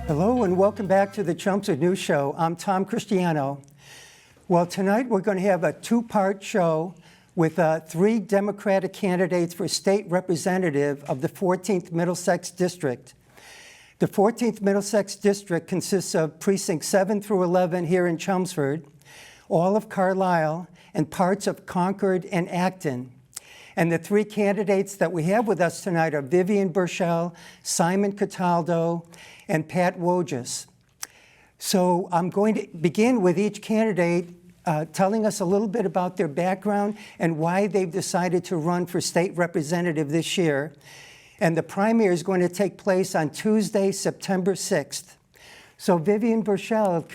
Hello and welcome back to the Chelmsford News Show. I'm Tom Christiano. Well, tonight we're going to have a two-part show with three Democratic candidates for state representative of the 14th Middlesex District. The 14th Middlesex District consists of precincts 7 through 11 here in Chelmsford, all of Carlisle, and parts of Concord and Acton. And the three candidates that we have with us tonight are Vivian Birchall, Simon Cataldo, and Pat Wojtas. So I'm going to begin with each candidate telling us a little bit about their background and why they've decided to run for state representative this year. And the primary is going to take place on Tuesday, September 6th. So Vivian Birchall,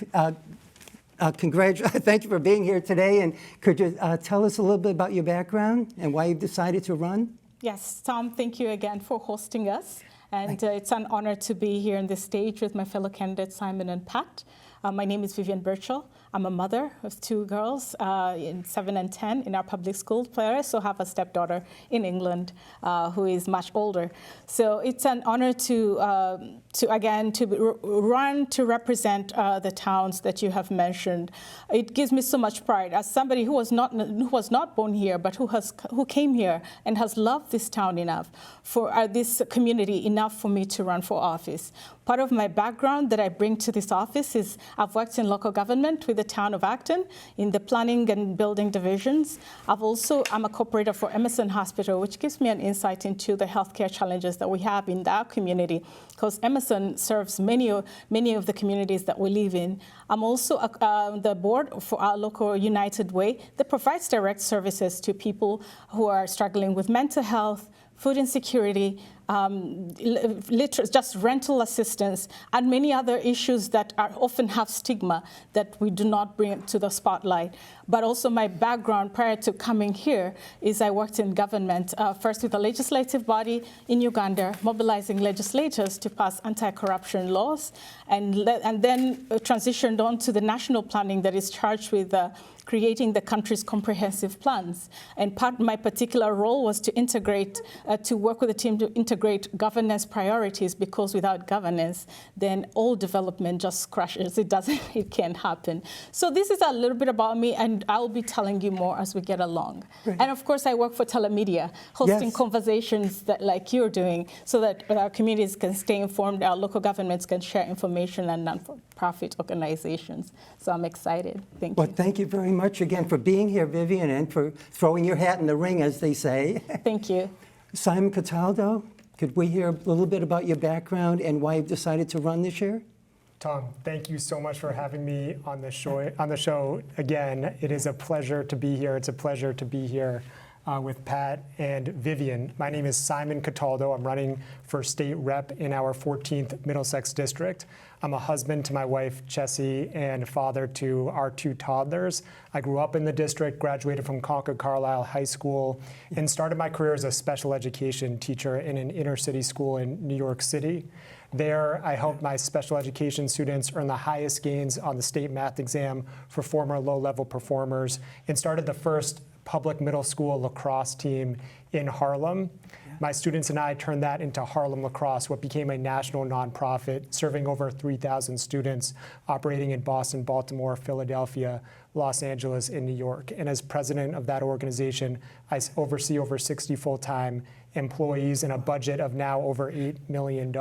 thank you for being here today. And could you tell us a little bit about your background and why you've decided to run? Yes, Tom, thank you again for hosting us. And it's an honor to be here on this stage with my fellow candidates, Simon and Pat. My name is Vivian Birchall. I'm a mother of two girls, 7 and 10, in our public school. I also have a stepdaughter in England who is much older. So it's an honor to run to represent the towns that you have mentioned. It gives me so much pride as somebody who was not born here, but who came here and has loved this town enough, for this community enough for me to run for office. Part of my background that I bring to this office is I've worked in local government with the town of Acton in the planning and building divisions. I'm a co-operator for Emerson Hospital, which gives me an insight into the healthcare challenges that we have in our community, because Emerson serves many of the communities that we live in. I'm also on the board for our local United Way that provides direct services to people who are struggling with mental health, food insecurity, just rental assistance, and many other issues that often have stigma that we do not bring to the spotlight. But also my background prior to coming here is I worked in government, first with a legislative body in Uganda, mobilizing legislators to pass anti-corruption laws, and then transitioned on to the national planning that is charged with creating the country's comprehensive plans. And my particular role was to work with the team to integrate governance priorities, because without governance, then all development just crashes. It can't happen. So this is a little bit about me, and I'll be telling you more as we get along. Right. And of course, I work for telemedia, hosting conversations that like you're doing, so that our communities can stay informed, our local governments can share information, and non-profit organizations. So I'm excited. Thank you. Well, thank you very much again for being here, Vivian, and for throwing your hat in the ring, as they say. Thank you. Simon Cataldo, could we hear a little bit about your background and why you've decided to run this year? Tom, thank you so much for having me on the show again. It is a pleasure to be here. It's a pleasure to be here with Pat and Vivian. My name is Simon Cataldo. I'm running for state rep in our 14th Middlesex District. I'm a husband to my wife, Chessie, and father to our two toddlers. I grew up in the district, graduated from Concord Carlisle High School, and started my career as a special education teacher in an inner city school in New York City. There, I helped my special education students earn the highest gains on the state math exam for former low-level performers, and started the first public middle school lacrosse team in Harlem. My students and I turned that into Harlem Lacrosse, what became a national nonprofit serving over 3,000 students, operating in Boston, Baltimore, Philadelphia, Los Angeles, and New York. And as president of that organization, I oversee over 60 full-time employees and a budget of now over $8 million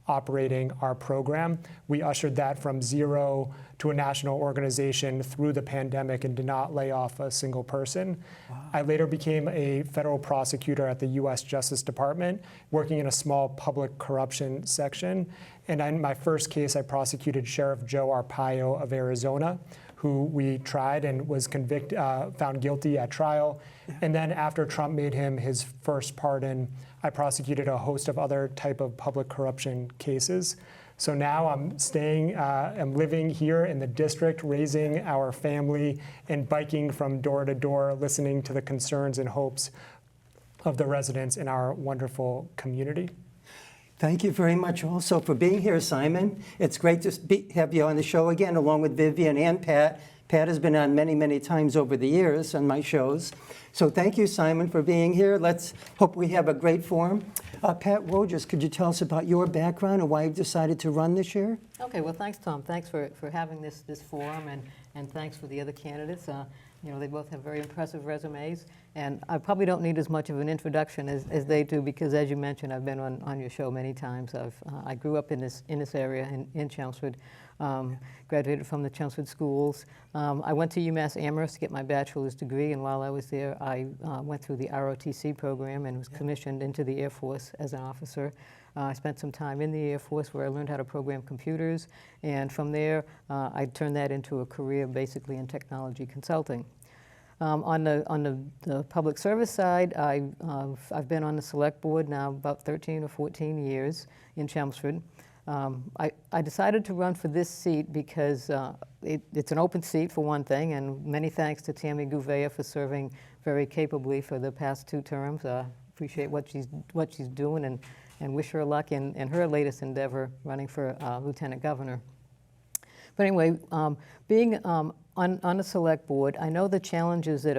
operating our program. We ushered that from zero to a national organization through the pandemic and did not lay off a single person. Wow. I later became a federal prosecutor at the U.S. Justice Department, working in a small public corruption section. And in my first case, I prosecuted Sheriff Joe Arpaio of Arizona, who we tried and was found guilty at trial. And then after Trump made him his first pardon, I prosecuted a host of other type of public corruption cases. So now I'm living here in the district, raising our family and biking from door to door, listening to the concerns and hopes of the residents in our wonderful community. Thank you very much also for being here, Simon. It's great to have you on the show again, along with Vivian and Pat. Pat has been on many, many times over the years on my shows. So thank you, Simon, for being here. Let's hope we have a great forum. Pat Wojtas, could you tell us about your background and why you've decided to run this year? Okay, well, thanks, Tom. Thanks for having this forum, and thanks for the other candidates. They both have very impressive resumes, and I probably don't need as much of an introduction as they do, because as you mentioned, I've been on your show many times. I grew up in this area in Chelmsford, graduated from the Chelmsford schools. I went to UMass Amherst to get my bachelor's degree, and while I was there, I went through the ROTC program and was commissioned into the Air Force as an officer. I spent some time in the Air Force where I learned how to program computers, and from there I turned that into a career basically in technology consulting. On the public service side, I've been on the select board now about 13 or 14 years in Chelmsford. I decided to run for this seat because it's an open seat for one thing, and many thanks to Tammy Gouveia for serving very capably for the past 2 terms. Appreciate what she's doing, and wish her luck in her latest endeavor, running for lieutenant governor. But anyway, being on the select board, I know the challenges that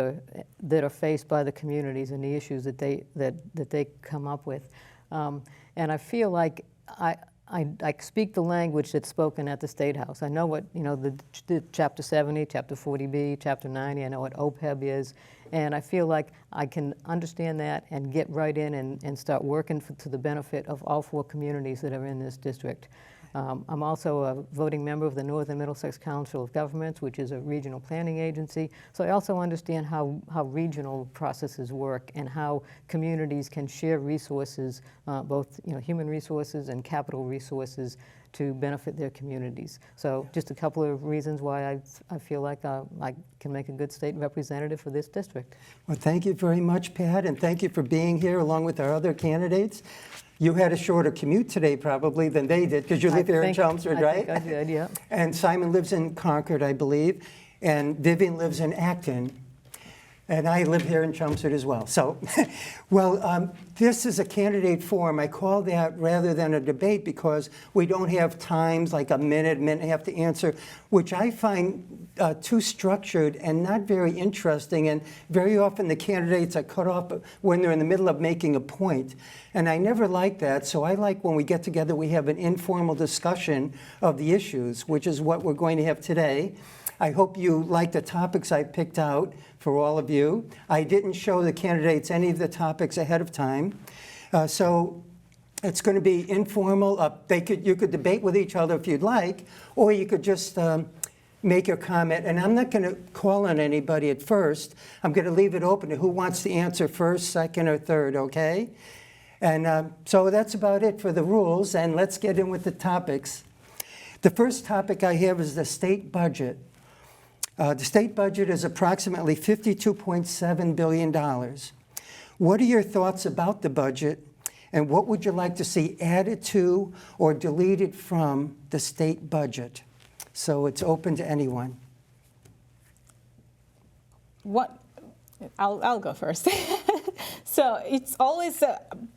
are faced by the communities and the issues that they come up with, and I feel like I speak the language that's spoken at the State House. I know what the Chapter 70, Chapter 40B, Chapter 90. I know what OPEB is. And I feel like I can understand that and get right in and start working to the benefit of all 4 communities that are in this district. I'm also a voting member of the Northern Middlesex Council of Governments, which is a regional planning agency. So I also understand how regional processes work and how communities can share resources, both human resources and capital resources, to benefit their communities. So just a couple of reasons why I feel like I can make a good state representative for this district. Well, thank you very much, Pat, and thank you for being here along with our other candidates. You had a shorter commute today probably than they did, because you live here in Chelmsford, right? I think I did, yeah. And Simon lives in Concord, I believe, and Vivian lives in Acton. And I live here in Chelmsford as well. So, well, this is a candidate forum. I call that rather than a debate because we don't have times like a minute and a half to answer, which I find too structured and not very interesting. And very often the candidates are cut off when they're in the middle of making a point. And I never like that. So I like when we get together, we have an informal discussion of the issues, which is what we're going to have today. I hope you like the topics I picked out for all of you. I didn't show the candidates any of the topics ahead of time. So it's going to be informal. You could debate with each other if you'd like, or you could just make your comment. And I'm not going to call on anybody at first. I'm going to leave it open to who wants to answer first, second, or third, okay? And so that's about it for the rules, and let's get in with the topics. The first topic I have is the state budget. The state budget is approximately $52.7 billion. What are your thoughts about the budget, and what would you like to see added to or deleted from the state budget? So it's open to anyone. I'll go first. So it's always,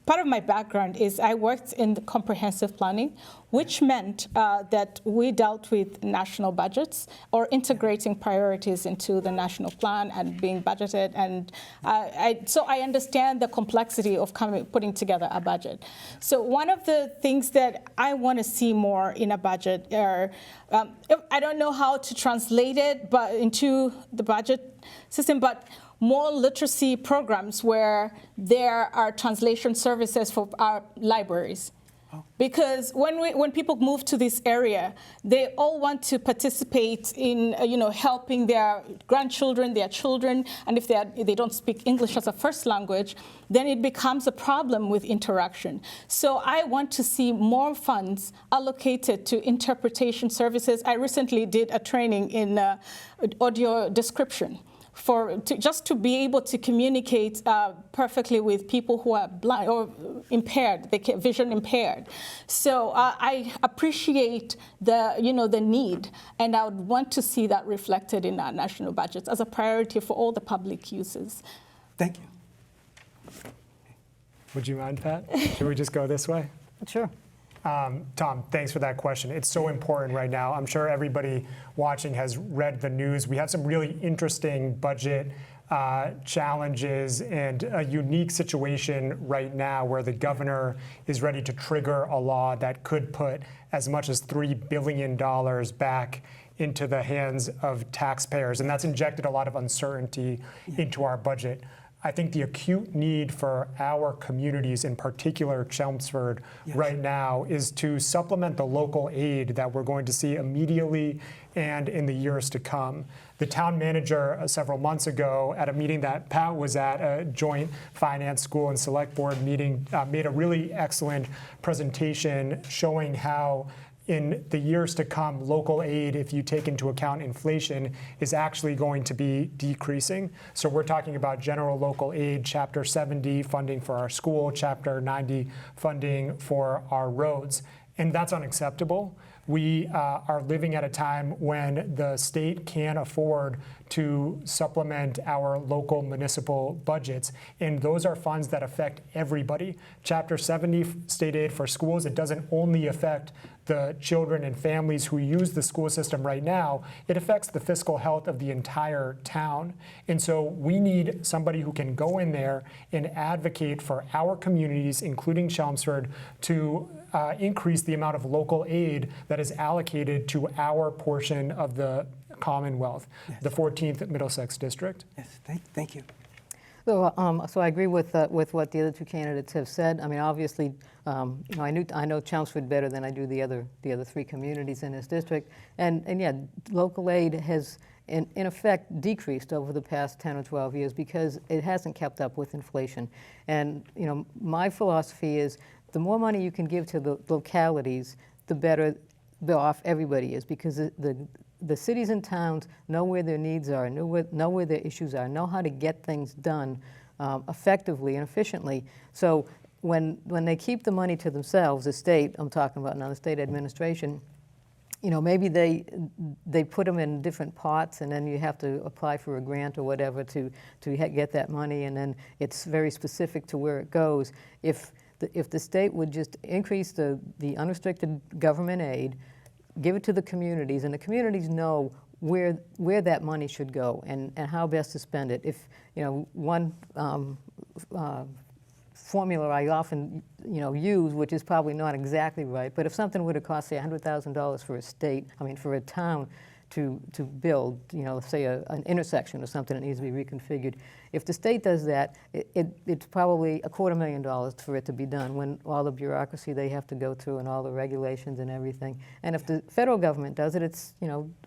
part of my background is I worked in the comprehensive planning, which meant that we dealt with national budgets or integrating priorities into the national plan and being budgeted. And so I understand the complexity of putting together a budget. So one of the things that I want to see more in a budget are, I don't know how to translate it but into the budget system, but more literacy programs where there are translation services for our libraries. Because when people move to this area, they all want to participate in helping their grandchildren, their children, and if they don't speak English as a first language, then it becomes a problem with interaction. So I want to see more funds allocated to interpretation services. I recently did a training in audio description. Just to be able to communicate perfectly with people who are blind or impaired, vision impaired. So I appreciate the need, and I would want to see that reflected in our national budgets as a priority for all the public uses. Thank you. Would you mind, Pat? Should we just go this way? Sure. Tom, thanks for that question. It's so important right now. I'm sure everybody watching has read the news. We have some really interesting budget challenges and a unique situation right now where the governor is ready to trigger a law that could put as much as $3 billion back into the hands of taxpayers. And that's injected a lot of uncertainty into our budget. I think the acute need for our communities, in particular Chelmsford, right now is to supplement the local aid that we're going to see immediately and in the years to come. The town manager several months ago at a meeting that Pat was at, a joint finance school and select board meeting, made a really excellent presentation showing how in the years to come, local aid, if you take into account inflation, is actually going to be decreasing. So we're talking about general local aid, Chapter 70 funding for our school, Chapter 90 funding for our roads. And that's unacceptable. We are living at a time when the state can't afford to supplement our local municipal budgets. And those are funds that affect everybody. Chapter 70 state aid for schools, it doesn't only affect the children and families who use the school system right now, it affects the fiscal health of the entire town. And so we need somebody who can go in there and advocate for our communities, including Chelmsford, to increase the amount of local aid that is allocated to our portion of the Commonwealth, the 14th Middlesex District. Yes, thank you. So I agree with what the other two candidates have said. I mean, obviously, I know Chelmsford better than I do the other three communities in this district, and yeah, local aid has in effect decreased over the past 10 or 12 years because it hasn't kept up with inflation. And my philosophy is the more money you can give to the localities, the better off everybody is, because the cities and towns know where their needs are, know where their issues are, know how to get things done effectively and efficiently. So when they keep the money to themselves, the state, I'm talking about now the state administration, maybe they put them in different pots, and then you have to apply for a grant or whatever to get that money, and then it's very specific to where it goes. If the state would just increase the unrestricted government aid, give it to the communities, and the communities know where that money should go and how best to spend it. If one formula I often use, which is probably not exactly right, but if something would have cost say $100,000 for a town to build, say an intersection or something that needs to be reconfigured. If the state does that, it's probably $250,000 for it to be done, when all the bureaucracy they have to go through and all the regulations and everything. And if the federal government does it, it's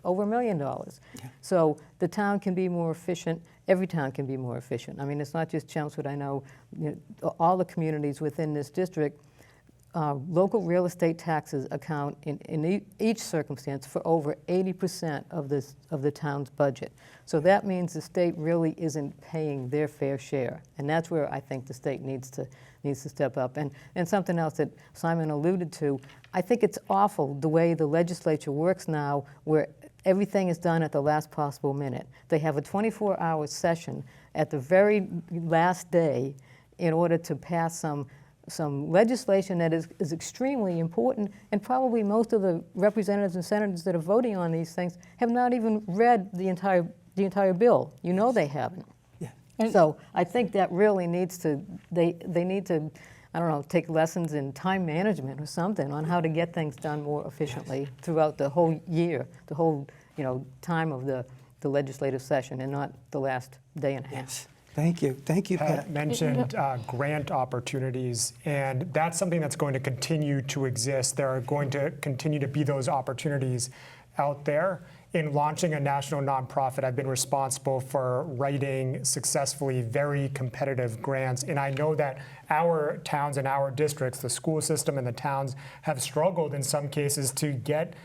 over $1 million. Yeah. So the town can be more efficient. Every town can be more efficient. I mean, it's not just Chelmsford. I know, all the communities within this district. Local real estate taxes account in each circumstance for over 80% of the town's budget. So that means the state really isn't paying their fair share, and that's where I think the state needs to step up. And something else that Simon alluded to, I think it's awful the way the legislature works now, where everything is done at the last possible minute. They have a 24-hour session at the very last day in order to pass some legislation that is extremely important, and probably most of the representatives and senators that are voting on these things have not even read the entire bill. They haven't. Yeah. So I think that really needs to, they need to, I don't know, take lessons in time management or something on how to get things done more efficiently throughout the whole year, the whole time of the legislative session, and not the last day and a half. Yes. Thank you, Pat. Pat mentioned grant opportunities, and that's something that's going to continue to exist. There are going to continue to be those opportunities out there. In launching a national nonprofit, I've been responsible for writing successfully very competitive grants, and I know that our towns and our districts, the school system and the towns, have struggled in some cases to get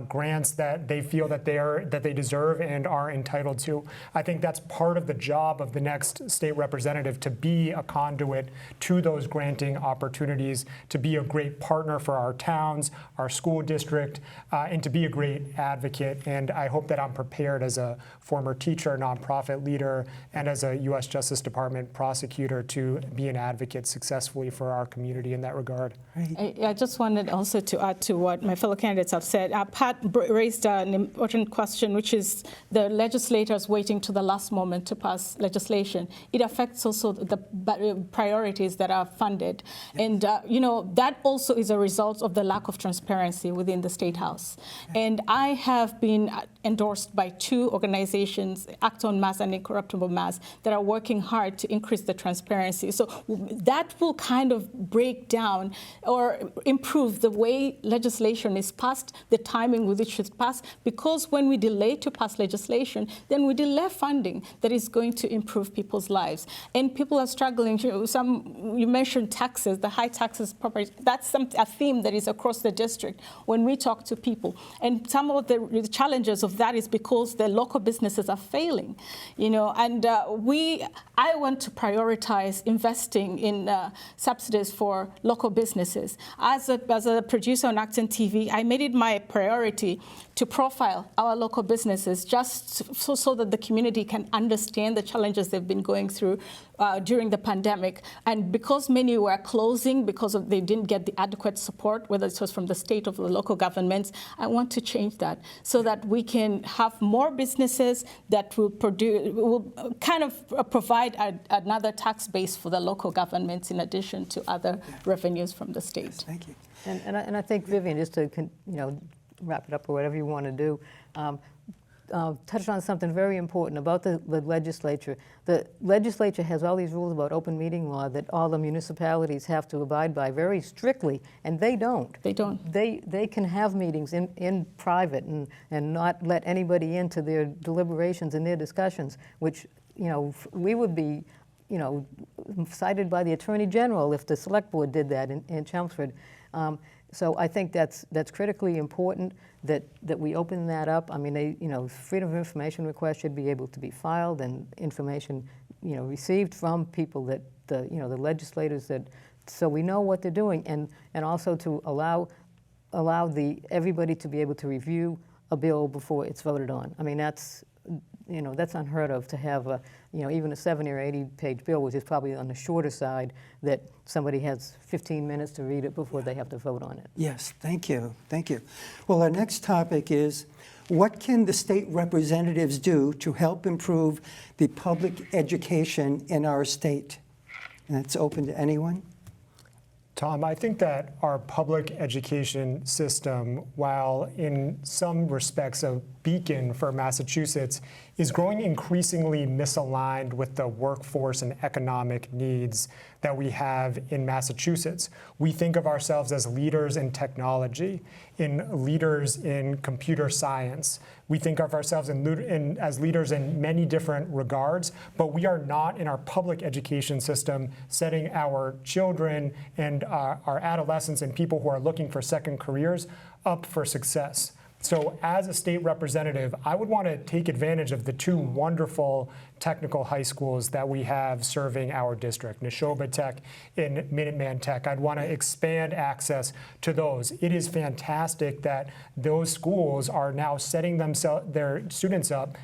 grants that they feel that they deserve and are entitled to. I think that's part of the job of the next state representative, to be a conduit to those granting opportunities, to be a great partner for our towns, our school district, and to be a great advocate. And and I hope that I'm prepared as a former teacher, nonprofit leader, and as a U.S. Justice Department prosecutor to be an advocate successfully for our community in that regard. I just wanted also to add to what my fellow candidates have said. Pat raised an important question, which is the legislators waiting to the last moment to pass legislation. It affects also the priorities that are funded. And, that also is a result of the lack of transparency within the State House. And I have been endorsed by 2 organizations, Act on Mass and Incorruptible Mass, that are working hard to increase the transparency. So that will kind of break down or improve the way legislation is passed, the timing with which it's passed, because when we delay to pass legislation, then we delay funding that is going to improve people's lives. And people are struggling. You mentioned taxes, the high taxes, property. That's a theme that is across the district when we talk to people. And some of the challenges of that is because the local businesses are failing, and I want to prioritize investing in subsidies for local businesses. As a producer on Acton TV, I made it my priority to profile our local businesses just so that the community can understand the challenges they've been going through during the pandemic. And because many were closing because they didn't get the adequate support, whether it was from the state or the local governments, I want to change that so that we can have more businesses that will provide another tax base for the local governments in addition to other revenues from the state. Yes, thank you. And I think, Vivian, just to wrap it up or whatever you want to do, touched on something very important about the legislature. The legislature has all these rules about open meeting law that all the municipalities have to abide by very strictly, and they don't. They don't. They can have meetings in private and not let anybody into their deliberations and their discussions, which, we would be, cited by the Attorney General if the Select Board did that in Chelmsford. So I think that's critically important that we open that up. I mean, freedom of information requests should be able to be filed, and information, received from people that the legislators so we know what they're doing, and also to allow everybody to be able to review a bill before it's voted on. I mean, that's unheard of to have even a 70 or 80 page bill, which is probably on the shorter side, that somebody has 15 minutes to read it before they have to vote on it. Yes, thank you. Thank you. Well, our next topic is, what can the state representatives do to help improve the public education in our state? And it's open to anyone. Tom, I think that our public education system, while in some respects a beacon for Massachusetts, is growing increasingly misaligned with the workforce and economic needs that we have in Massachusetts. We think of ourselves as leaders in technology, leaders in computer science. We think of ourselves as leaders in many different regards, but we are not in our public education system setting our children and our adolescents and people who are looking for second careers up for success. So as a state representative, I would want to take advantage of the 2 wonderful technical high schools that we have serving our district, Neshoba Tech and Minuteman Tech. I'd want to expand access to those. It is fantastic that those schools are now setting their students up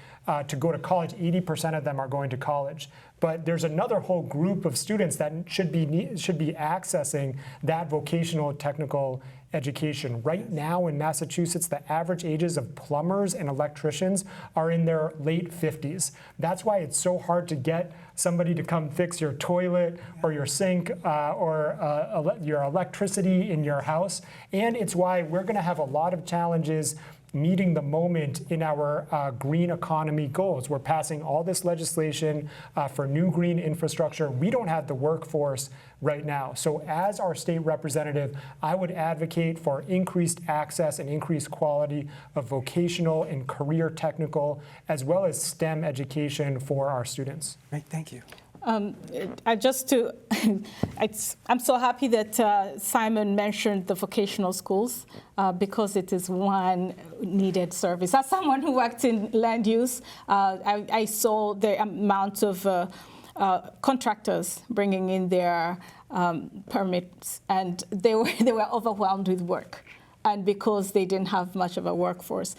to go to college. 80% of them are going to college. But there's another whole group of students that should be accessing that vocational technical education. Right now in Massachusetts, the average ages of plumbers and electricians are in their late 50s. That's why it's so hard to get somebody to come fix your toilet or your sink or your electricity in your house. And it's why we're going to have a lot of challenges meeting the moment in our green economy goals. We're passing all this legislation for new green infrastructure. We don't have the workforce right now. So as our state representative, I would advocate for increased access and increased quality of vocational and career technical, as well as STEM education for our students. Right, thank you. I'm so happy that Simon mentioned the vocational schools because it is one needed service. As someone who worked in land use, I saw the amount of contractors bringing in their permits, and they were overwhelmed with work. and because they didn't have much of a workforce.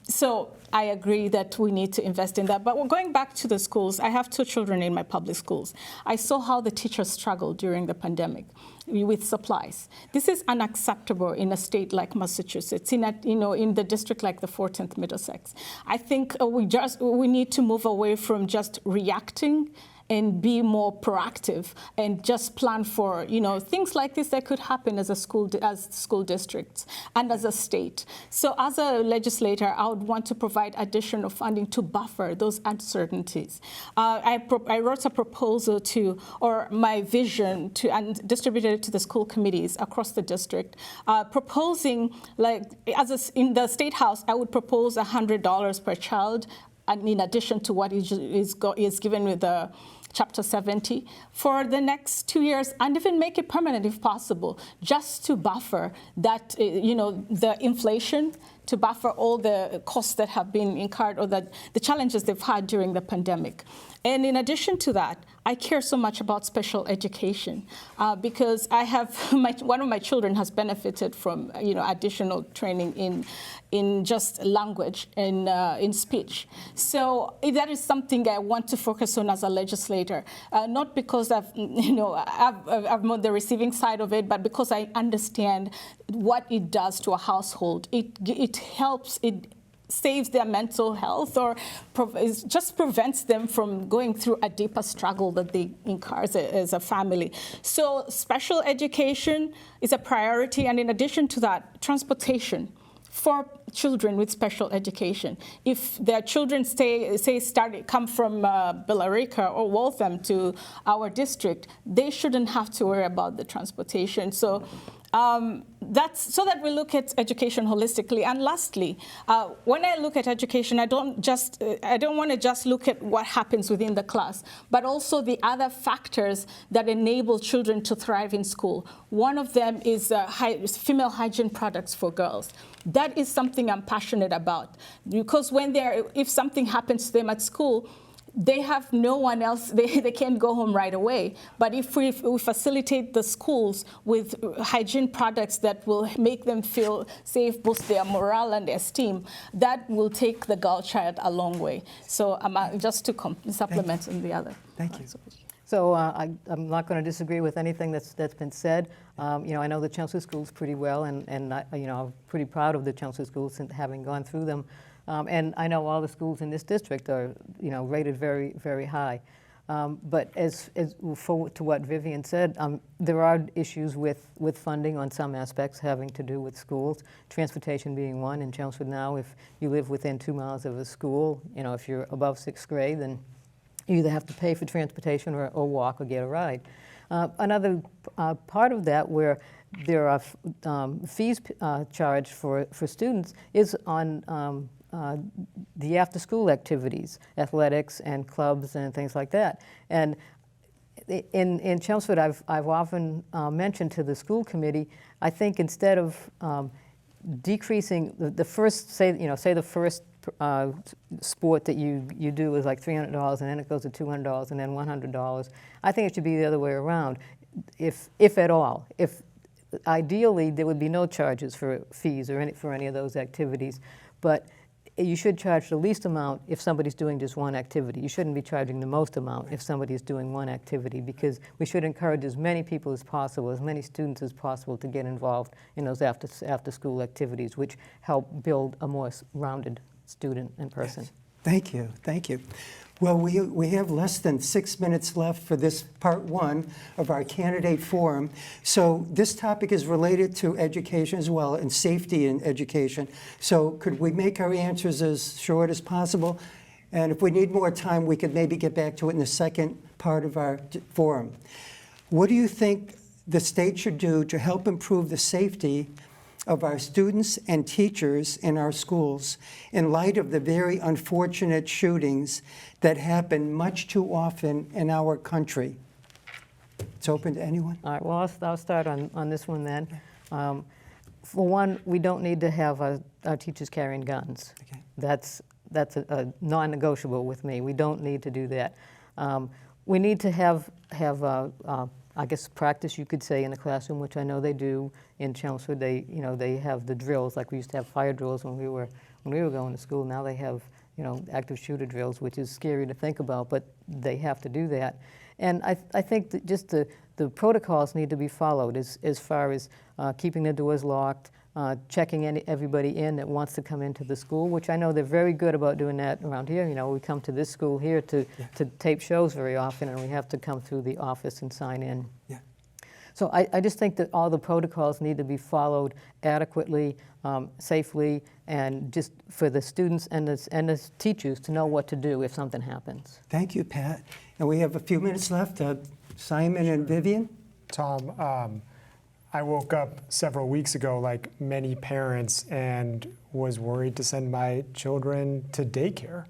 So I agree that we need to invest in that. But we're going back to the schools. I have 2 children in my public schools. I saw how the teachers struggled during the pandemic with supplies. This is unacceptable in a state like Massachusetts, in the district like the 14th Middlesex. I think we need to move away from just reacting and be more proactive and just plan for things like this that could happen as school districts and as a state. So as a legislator, I would want to provide additional funding to buffer those uncertainties. I wrote a proposal or my vision and distributed it to the school committees across the district, proposing in the State House, I would propose $100 per child, and in addition to what is given with the Chapter 70 for the next 2 years, and even make it permanent if possible, just to buffer that, the inflation, to buffer all the costs that have been incurred or the challenges they've had during the pandemic. And in addition to that, I care so much about special education because I have one of my children has benefited from additional training in just language and in speech. So that is something I want to focus on as a legislator, not because I'm on the receiving side of it, but because I understand what it does to a household. It helps. It saves their mental health or just prevents them from going through a deeper struggle that they incur as a family. So special education is a priority, and in addition to that, transportation for children with special education. If their children come from Billerica or Waltham to our district, they shouldn't have to worry about the transportation. So that's so that we look at education holistically. And lastly, when I look at education, I don't want to just look at what happens within the class, but also the other factors that enable children to thrive in school. One of them is female hygiene products for girls. That is something I'm passionate about, because if something happens to them at school, they have no one else, they can't go home right away. But if we facilitate the schools with hygiene products that will make them feel safe, boost their morale and esteem, that will take the girl child a long way. So just to supplement on the other. Thank you. So I'm not going to disagree with anything that's been said. I know the Chelmsford schools pretty well, and I'm pretty proud of the Chelmsford schools and having gone through them. And I know all the schools in this district are, rated very, very high. But as forward to what Vivian said, there are issues with funding on some aspects having to do with schools, transportation being one. In Chelmsford now, if you live within 2 miles of a school, if you're above 6th grade, then you either have to pay for transportation or walk or get a ride. Another part of that where there are fees charged for students is on the after-school activities, athletics and clubs and things like that. And in Chelmsford, I've often mentioned to the school committee, I think instead of decreasing the first, say the first sport that you do is like $300 and then it goes to $200 and then $100. I think it should be the other way around, if at all. If ideally there would be no charges for fees or for any of those activities, but you should charge the least amount if somebody's doing just one activity. You shouldn't be charging the most amount if somebody's doing one activity, because we should encourage as many people as possible, as many students as possible to get involved in those after-school activities, which help build a more rounded student and person. Yes. Thank you, thank you. Well, we have less than 6 minutes left for this part one of our candidate forum. So this topic is related to education as well, and safety in education. So could we make our answers as short as possible? And if we need more time, we could maybe get back to it in the second part of our forum. What do you think the state should do to help improve the safety of our students and teachers in our schools in light of the very unfortunate shootings that happen much too often in our country? It's open to anyone. All right, well, I'll start on this one then. For one, we don't need to have our teachers carrying guns. Okay. That's a non-negotiable with me. We don't need to do that. We need to have I guess, practice, you could say, in the classroom, which I know they do in Chelmsford. They have the drills, like we used to have fire drills when we were going to school. Now they have, active shooter drills, which is scary to think about, but they have to do that. And I think that just the protocols need to be followed as far as keeping the doors locked, checking everybody in that wants to come into the school, which I know they're very good about doing that around here. We come to this school here to tape shows very often, and we have to come through the office and sign in. Yeah. So I just think that all the protocols need to be followed adequately, safely, and just for the students and the teachers to know what to do if something happens. Thank you, Pat. And we have a few minutes left. Simon and Vivian? Tom, I woke up several weeks ago, like many parents, and was worried to send my children to daycare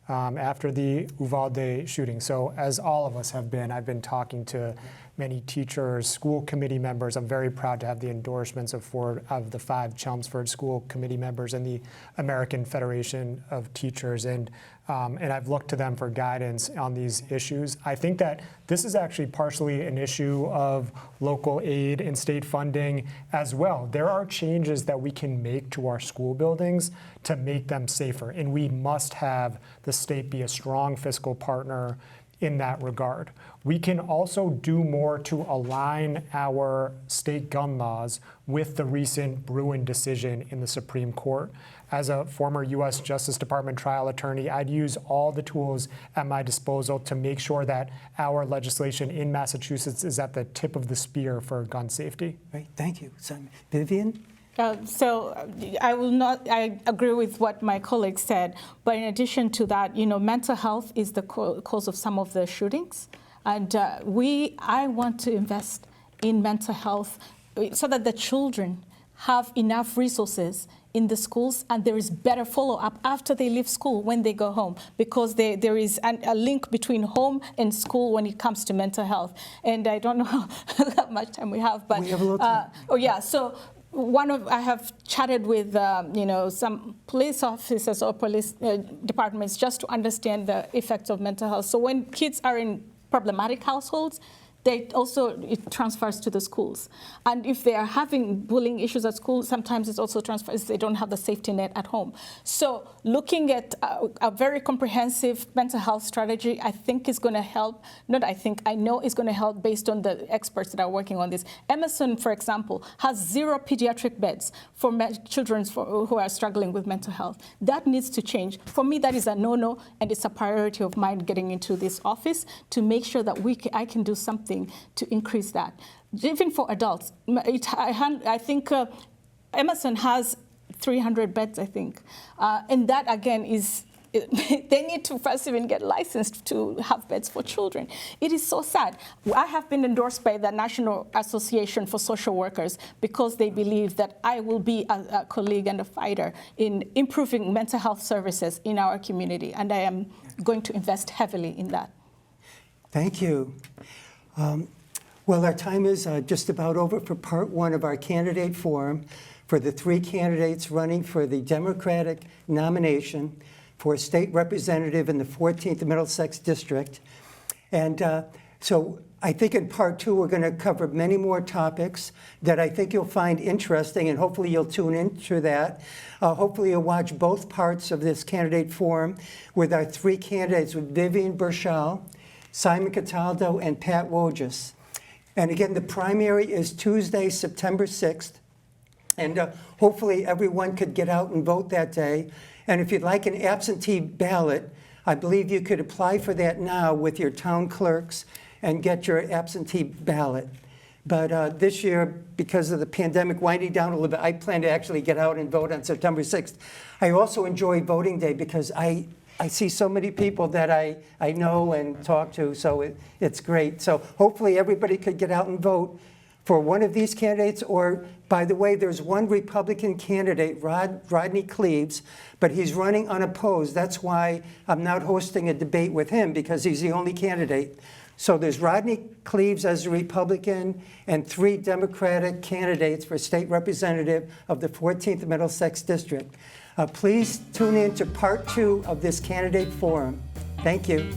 after the Uvalde shooting. So as all of us have been, I've been talking to many teachers, school committee members. I'm very proud to have the endorsements of 4 of the 5 Chelmsford school committee members and the American Federation of Teachers. And I've looked to them for guidance on these issues. I think that this is actually partially an issue of local aid and state funding as well. There are changes that we can make to our school buildings to make them safer, and we must have the state be a strong fiscal partner in that regard. We can also do more to align our state gun laws with the recent Bruin decision in the Supreme Court. As a former U.S. Justice Department trial attorney, I'd use all the tools at my disposal to make sure that our legislation in Massachusetts is at the tip of the spear for gun safety. Right, thank you. Simon. Vivian? I agree with what my colleague said, but in addition to that, mental health is the cause of some of the shootings. And I want to invest in mental health so that the children have enough resources in the schools, and there is better follow-up after they leave school when they go home, because there is a link between home and school when it comes to mental health. And I don't know how much time we have, but we have a little time. So I have chatted with some police officers or police departments just to understand the effects of mental health. So when kids are in problematic households, it transfers to the schools. And if they are having bullying issues at school, sometimes it also transfers. They don't have the safety net at home. So looking at a very comprehensive mental health strategy, I think is going to help. I know is going to help based on the experts that are working on this. Emerson, for example, has 0 pediatric beds for children who are struggling with mental health. That needs to change. For me, that is a no-no, and it's a priority of mine getting into this office to make sure that I can do something to increase that. Even for adults, I think Emerson has 300 beds, I think. And that, again, is they need to first even get licensed to have beds for children. It is so sad. I have been endorsed by the National Association for Social Workers because they believe that I will be a colleague and a fighter in improving mental health services in our community, and I am going to invest heavily in that. Thank you. Well, our time is just about over for part 1 of our candidate forum for the 3 candidates running for the Democratic nomination for state representative in the 14th Middlesex District. And so I think in part 2, we're going to cover many more topics that I think you'll find interesting, and hopefully you'll tune into that. Hopefully you'll watch both parts of this candidate forum with our 3 candidates, with Vivian Birchall, Simon Cataldo, and Pat Wojtas. And again, the primary is Tuesday, September 6th. And hopefully everyone could get out and vote that day. And if you'd like an absentee ballot, I believe you could apply for that now with your town clerks and get your absentee ballot. But this year, because of the pandemic winding down a little bit, I plan to actually get out and vote on September 6th. I also enjoy voting day because I see so many people that I know and talk to, so it's great. So hopefully everybody could get out and vote for one of these candidates, or, by the way, there's one Republican candidate, Rodney Cleaves, but he's running unopposed. That's why I'm not hosting a debate with him, because he's the only candidate. So there's Rodney Cleaves as a Republican and 3 Democratic candidates for state representative of the 14th Middlesex District. Please tune in to part 2 of this candidate forum. Thank you.